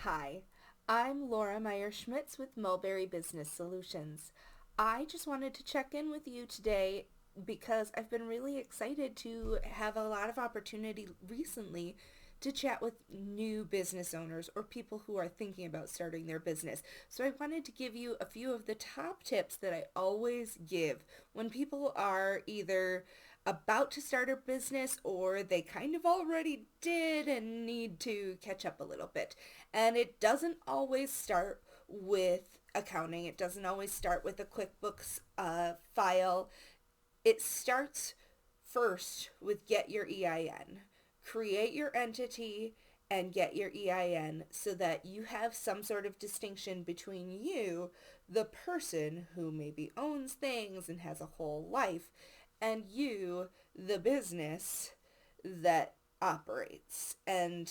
Hi, I'm Laura Meier-Schmitz with Mulberry Business Solutions. I just wanted to check in with you today because I've been really excited to have a lot of opportunity recently to chat with new business owners or people who are thinking about starting their business. So I wanted to give you a few of the top tips that I always give when people are either about to start a business or they kind of already did and need to catch up a little bit. And it doesn't always start with accounting. It doesn't always start with a QuickBooks file. It starts first with get your EIN. Create your entity and get your EIN so that you have some sort of distinction between you, the person who maybe owns things and has a whole life, and you, the business that operates. And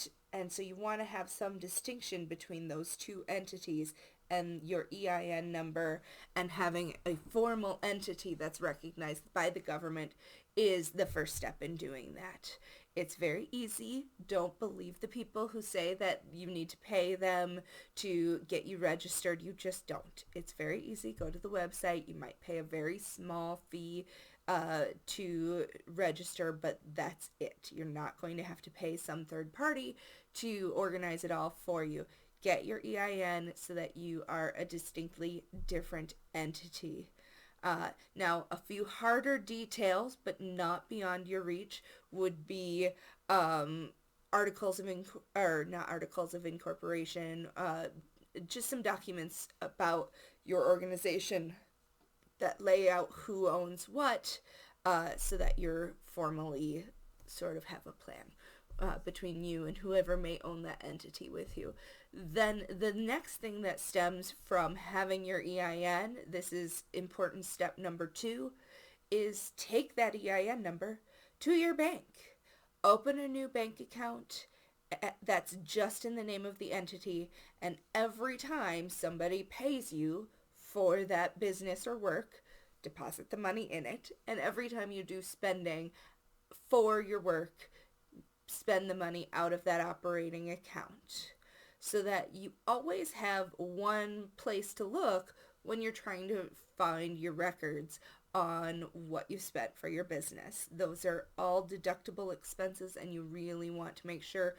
so you want to have some distinction between those two entities, and your EIN number and having a formal entity that's recognized by the government is the first step in doing that. It's very easy. Don't believe the people who say that you need to pay them to get you registered. You just don't. It's very easy. Go to the website. You might pay a very small fee to register, but that's it. You're not going to have to pay some third party to organize it all for you. Get your EIN so that you are a distinctly different entity. Now, a few harder details, but not beyond your reach, would be articles of or not articles of incorporation, just some documents about your organization that lay out who owns what, so that you're formally sort of have a plan between you and whoever may own that entity with you. Then the next thing that stems from having your EIN, this is important step number 2, is take that EIN number to your bank. Open a new bank account that's just in the name of the entity, and every time somebody pays you for that business or work, deposit the money in it, and every time you do spending for your work, spend the money out of that operating account, so that you always have one place to look when you're trying to find your records on what you spent for your business. Those are all deductible expenses, and you really want to make sure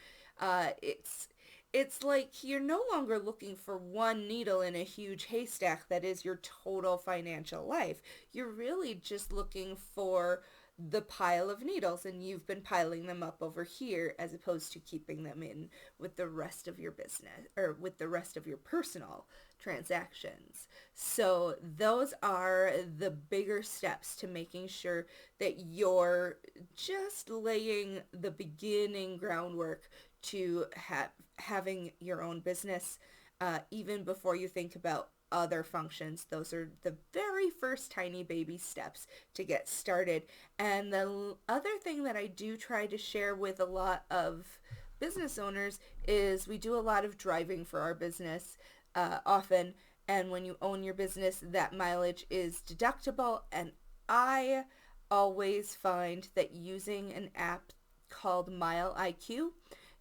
it's like you're no longer looking for one needle in a huge haystack that is your total financial life. You're really just looking for the pile of needles, and you've been piling them up over here as opposed to keeping them in with the rest of your business or with the rest of your personal transactions. So those are the bigger steps to making sure that you're just laying the beginning groundwork to having your own business, even before you think about other functions. Those are the very first tiny baby steps to get started. And the other thing that I do try to share with a lot of business owners is we do a lot of driving for our business often. And when you own your business, that mileage is deductible. And I always find that using an app called Mile IQ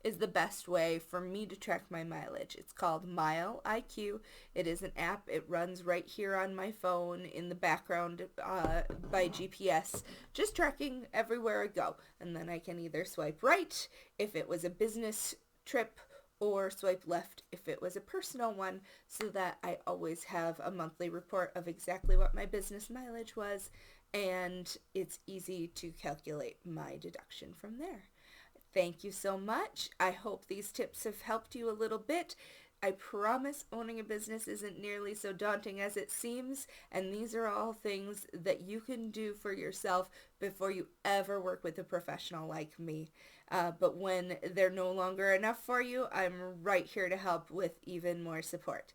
is the best way for me to track my mileage. It's called Mile IQ. It is an app. It runs right here on my phone in the background by GPS, just tracking everywhere I go. And then I can either swipe right if it was a business trip or swipe left if it was a personal one, so that I always have a monthly report of exactly what my business mileage was, and it's easy to calculate my deduction from there. Thank you so much. I hope these tips have helped you a little bit. I promise owning a business isn't nearly so daunting as it seems, and these are all things that you can do for yourself before you ever work with a professional like me. But when they're no longer enough for you, I'm right here to help with even more support.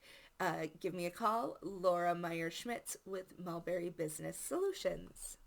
Give me a call, Laura Meier-Schmitz with Mulberry Business Solutions.